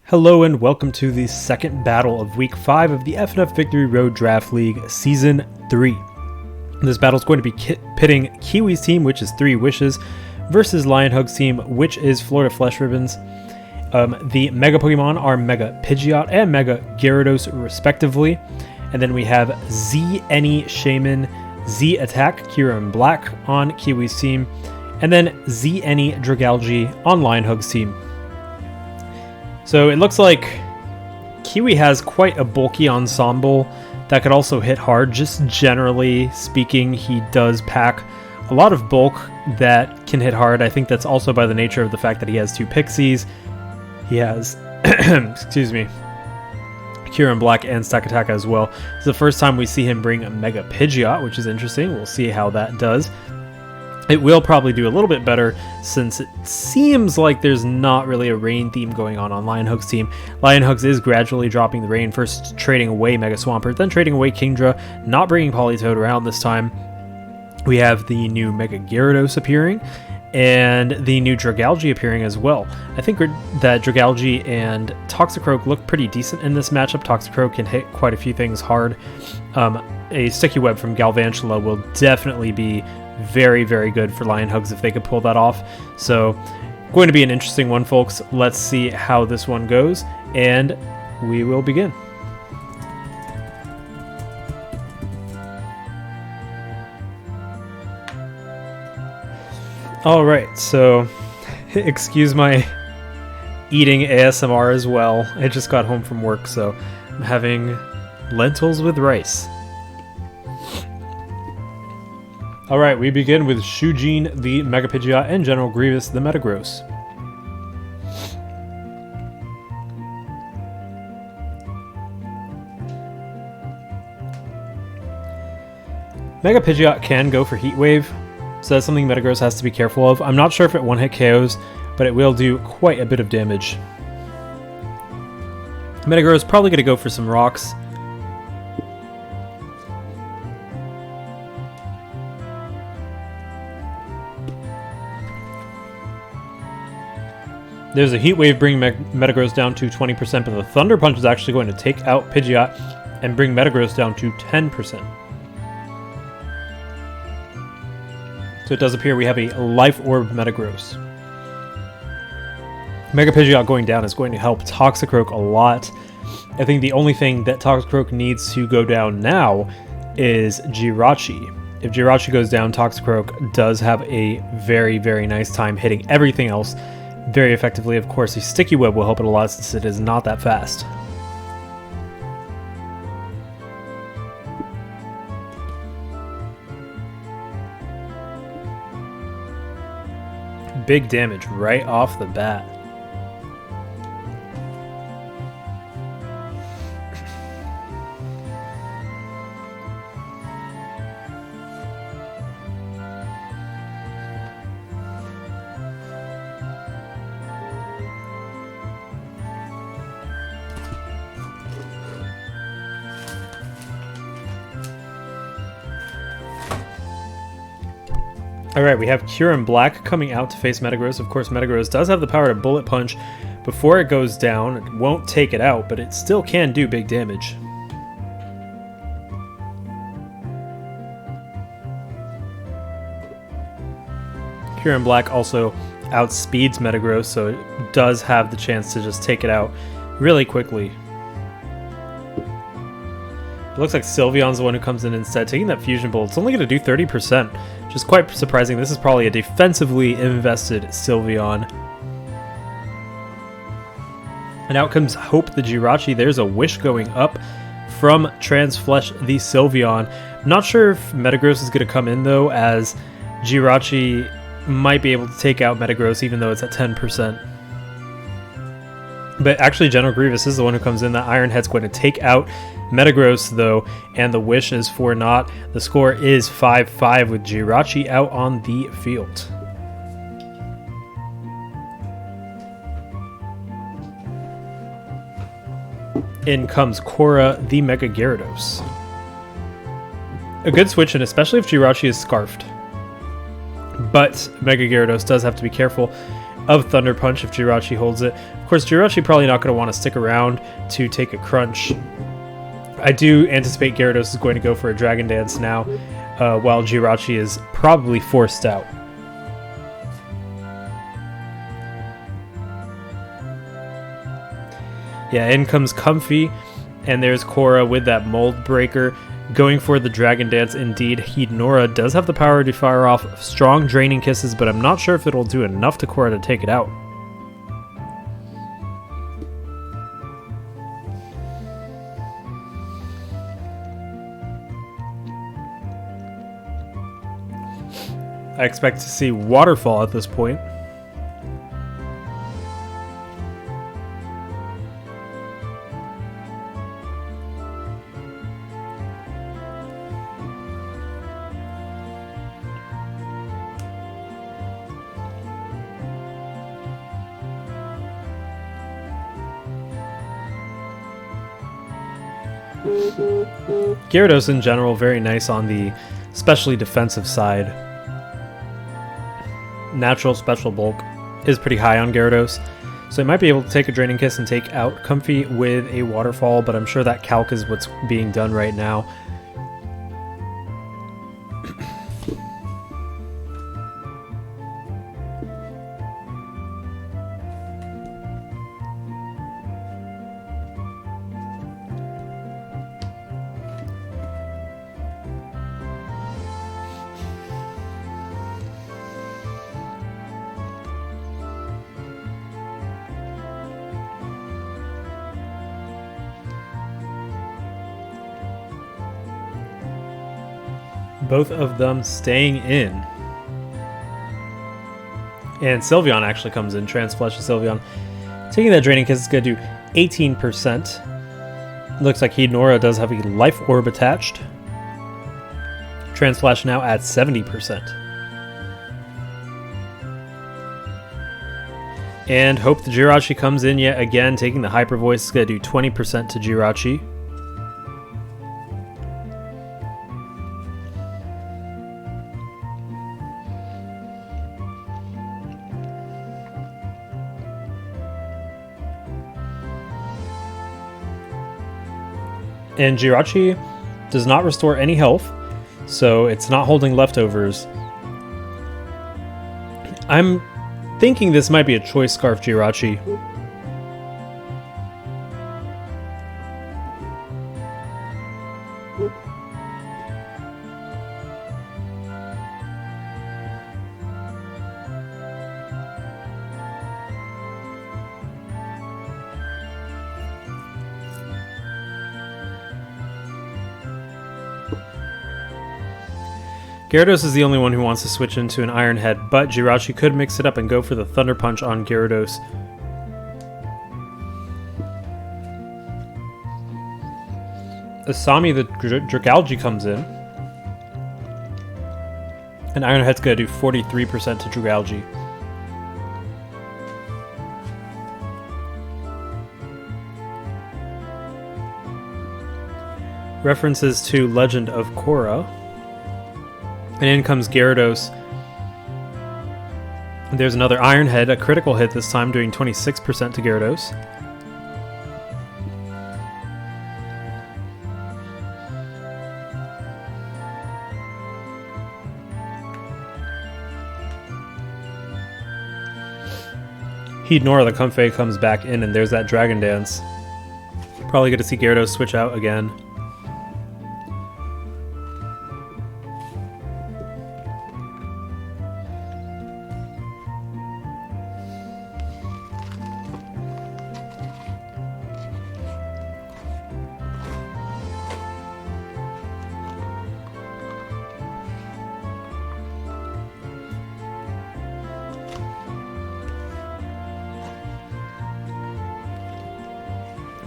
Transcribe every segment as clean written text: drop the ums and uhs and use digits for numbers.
Hello and welcome to the second battle of Week 5 of the FNF Victory Road Draft League Season 3. This battle is going to be pitting Kiwi's team, which is 3 Wishes, versus Lionhug's team, which is Florida Flesh Ribbons. The Mega Pokemon are Mega Pidgeot and Mega Gyarados, respectively. And then we have Z Any Shaman, Z Attack, Kieran Black on Kiwi's team, and then Z Any Dragalge on Lionhug's team. So it looks like Kiwi has quite a bulky ensemble that could also hit hard. Just generally speaking, he does pack a lot of bulk that can hit hard. I think that's also by the nature of the fact that he has 2 Pixies. He has, excuse me, Kieran Black and Stakataka as well. It's the first time we see him bring a Mega Pidgeot, which is interesting. We'll see how that does. It will probably do a little bit better since it seems like there's not really a rain theme going on Lionhug's team. Lionhug's is gradually dropping the rain, first trading away Mega Swampert, then trading away Kingdra, not bringing Politoed around this time. We have the new Mega Gyarados appearing, and the new Dragalge appearing as well. I think that Dragalge and Toxicroak look pretty decent in this matchup. Toxicroak can hit quite a few things hard. A Sticky Web from Galvantula will definitely be very, very good for Lionhug's if they could pull that off. So, going to be an interesting one, folks. Let's see how this one goes, and we will begin. Alright, so excuse my eating ASMR as well. I just got home from work, so I'm having lentils with rice. Alright, we begin with Shujin, the Mega Pidgeot, and General Grievous, the Metagross. Mega Pidgeot can go for Heat Wave, so that's something Metagross has to be careful of. I'm not sure if it one-hit KOs, but it will do quite a bit of damage. Metagross is probably going to go for some rocks. There's a Heat Wave bringing Metagross down to 20%, but the Thunder Punch is actually going to take out Pidgeot and bring Metagross down to 10%. So it does appear we have a Life Orb Metagross. Mega Pidgeot going down is going to help Toxicroak a lot. I think the only thing that Toxicroak needs to go down now is Jirachi. If Jirachi goes down, Toxicroak does have a very, very nice time hitting everything else very effectively. Of course, the Sticky Web will help it a lot since it is not that fast. Big damage right off the bat. Alright, we have Kieran Black coming out to face Metagross. Of course, Metagross does have the power to Bullet Punch before it goes down. It won't take it out, but it still can do big damage. Kieran Black also outspeeds Metagross, so it does have the chance to just take it out really quickly. It looks like Sylveon's the one who comes in instead, taking that Fusion Bolt. It's only going to do 30%, which is quite surprising. This is probably a defensively invested Sylveon. And out comes Hope the Jirachi. There's a Wish going up from Transflesh the Sylveon. I'm not sure if Metagross is going to come in, though, as Jirachi might be able to take out Metagross, even though it's at 10%. But actually, General Grievous is the one who comes in. That Iron Head's going to take out Metagross, though, and the Wish is for naught. The score is 5-5 with Jirachi out on the field. In comes Korra, the Mega Gyarados. A good switch, and especially if Jirachi is Scarfed. But Mega Gyarados does have to be careful. of Thunder Punch if Jirachi holds it. Of course, Jirachi probably not going to want to stick around to take a crunch. I do anticipate Gyarados is going to go for a Dragon Dance now, while Jirachi is probably forced out. Yeah, in comes Comfey, and there's Korra with that Mold Breaker. Going for the Dragon Dance indeed. Hednora does have the power to fire off strong Draining Kisses, but I'm not sure if it'll do enough to Korra to take it out. I expect to see Waterfall at this point. Gyarados in general, very nice on the especially defensive side. Natural Special Bulk is pretty high on Gyarados, so he might be able to take a Draining Kiss and take out Comfey with a Waterfall, but I'm sure that calc is what's being done right now. Both of them staying in. And Sylveon actually comes in. Transflesh of Sylveon. Taking that Draining Kiss is going to do 18%. Looks like Hednora does have a Life Orb attached. Transflesh now at 70%. And Hope the Jirachi comes in yet again. Taking the Hyper Voice is going to do 20% to Jirachi. And Jirachi does not restore any health, so it's not holding leftovers. I'm thinking this might be a Choice Scarf Jirachi. Gyarados is the only one who wants to switch into an Iron Head, but Jirachi could mix it up and go for the Thunder Punch on Gyarados. Asami the Dragalge comes in. And Iron Head's going to do 43% to Dragalge. References to Legend of Korra. And in comes Gyarados. There's another Iron Head, a critical hit this time, doing 26% to Gyarados. Hednora the Comfey comes back in, and there's that Dragon Dance. Probably good to see Gyarados switch out again.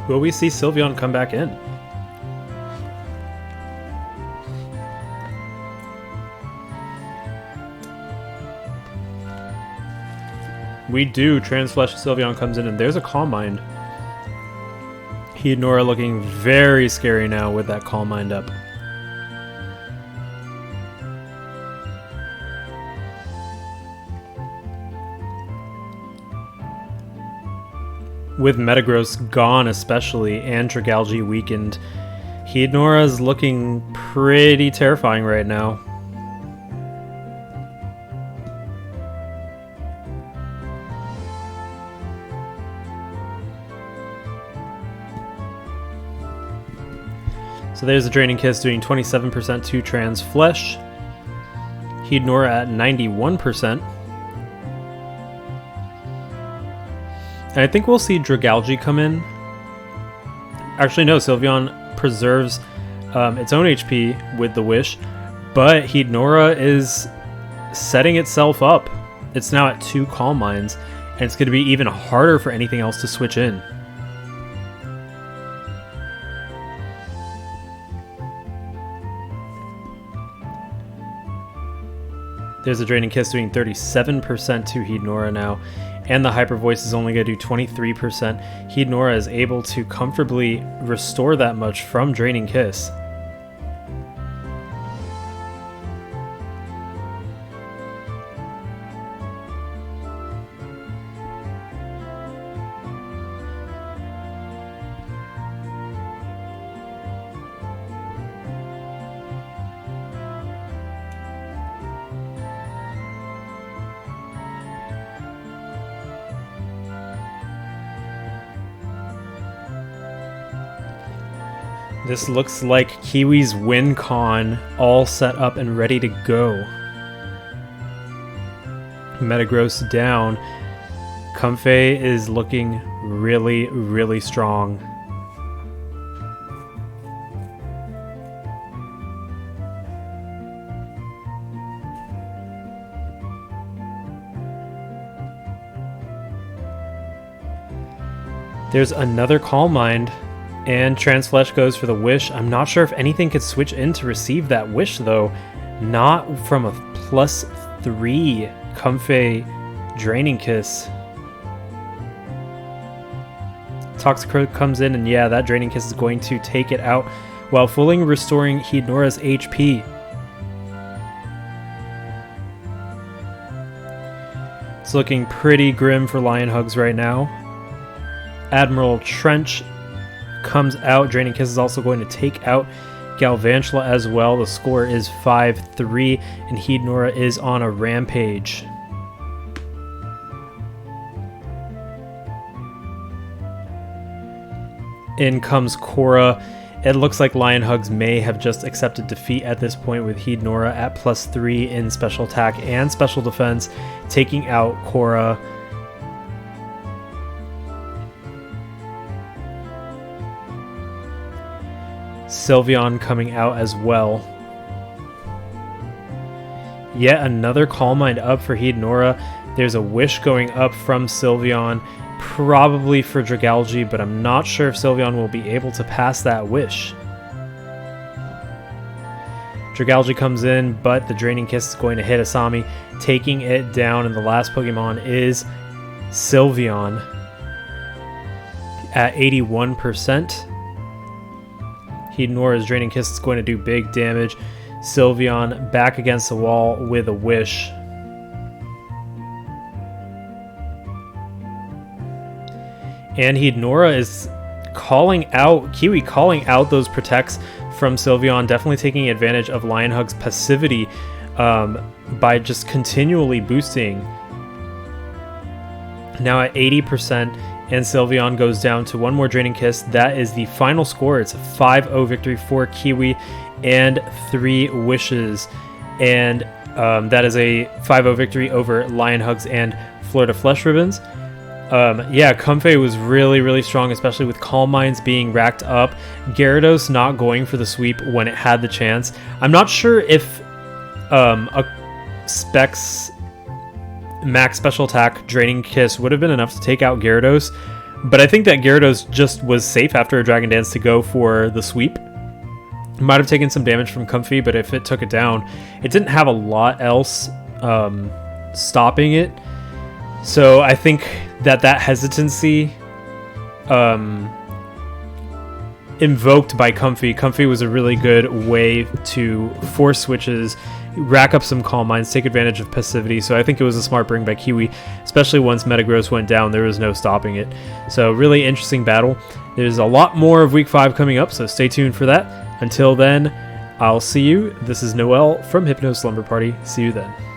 Will we see Sylveon come back in? We do. Transflesh Sylveon comes in, and there's a Calm Mind. Hednora looking very scary now with that Calm Mind up. with Metagross gone especially, and Dragalge weakened, Heatnora's looking pretty terrifying right now. So there's a Draining Kiss doing 27% to Trans Flesh. Heatnora at 91%. And I think we'll see Dragalge come in. Actually, no, Sylveon preserves its own HP with the Wish, but Heatnora is setting itself up. It's now at 2 Calm Minds, and it's going to be even harder for anything else to switch in. There's a Draining Kiss doing 37% to Heatnora now, and the Hyper Voice is only going to do 23%. Heatnora is able to comfortably restore that much from Draining Kiss. This looks like Kiwi's win con all set up and ready to go. Metagross down. Comfey is looking really, really strong. There's another Calm Mind. And Transflesh goes for the Wish. I'm not sure if anything could switch in to receive that Wish, though. Not from a +3 Comfey Draining Kiss. Toxicroak comes in, and yeah, that Draining Kiss is going to take it out while fully restoring Heatnora's HP. It's looking pretty grim for Lion Hugs right now. Admiral Trench comes out. Draining Kiss is also going to take out Galvantula as well. The score is 5-3, and Heatnora is on a rampage. In comes Korra. It looks like Lion Hugs may have just accepted defeat at this point, with Heatnora at +3 in special attack and special defense, taking out Korra. Sylveon coming out as well. Yet another Calm Mind up for Heatnora. There's a Wish going up from Sylveon, probably for Dragalge, but I'm not sure if Sylveon will be able to pass that Wish. Dragalge comes in, but the Draining Kiss is going to hit Asami, taking it down, and the last Pokemon is Sylveon at 81%. Heatnora's Draining Kiss is going to do big damage. Sylveon back against the wall with a Wish. And Heatnora is calling out, Kiwi calling out those protects from Sylveon, definitely taking advantage of Lion Hug's passivity by just continually boosting. Now at 80%, and Sylveon goes down to one more Draining Kiss. That is the final score. It's a 5-0 victory for Kiwi and 3 Wishes. And that is a 5-0 victory over Lion Hugs and Florida Flesh Ribbons. Yeah, Comfey was really, really strong, especially with Calm Minds being racked up. Gyarados not going for the sweep when it had the chance. I'm not sure if a Specs max special attack Draining Kiss would have been enough to take out Gyarados, but I think that Gyarados just was safe after a Dragon Dance to go for the sweep. Might have taken some damage from Comfey, but if it took it down, it didn't have a lot else stopping it. So I think that hesitancy invoked by Comfy. Comfy was a really good way to force switches, rack up some Calm Minds, take advantage of passivity. So I think it was a smart bring by Kiwi, especially once Metagross went down. There was no stopping it. So really interesting battle. There's a lot more of Week 5 coming up, so stay tuned for that. Until then, I'll see you. This is Noel from Hypno Slumber Party. See you then.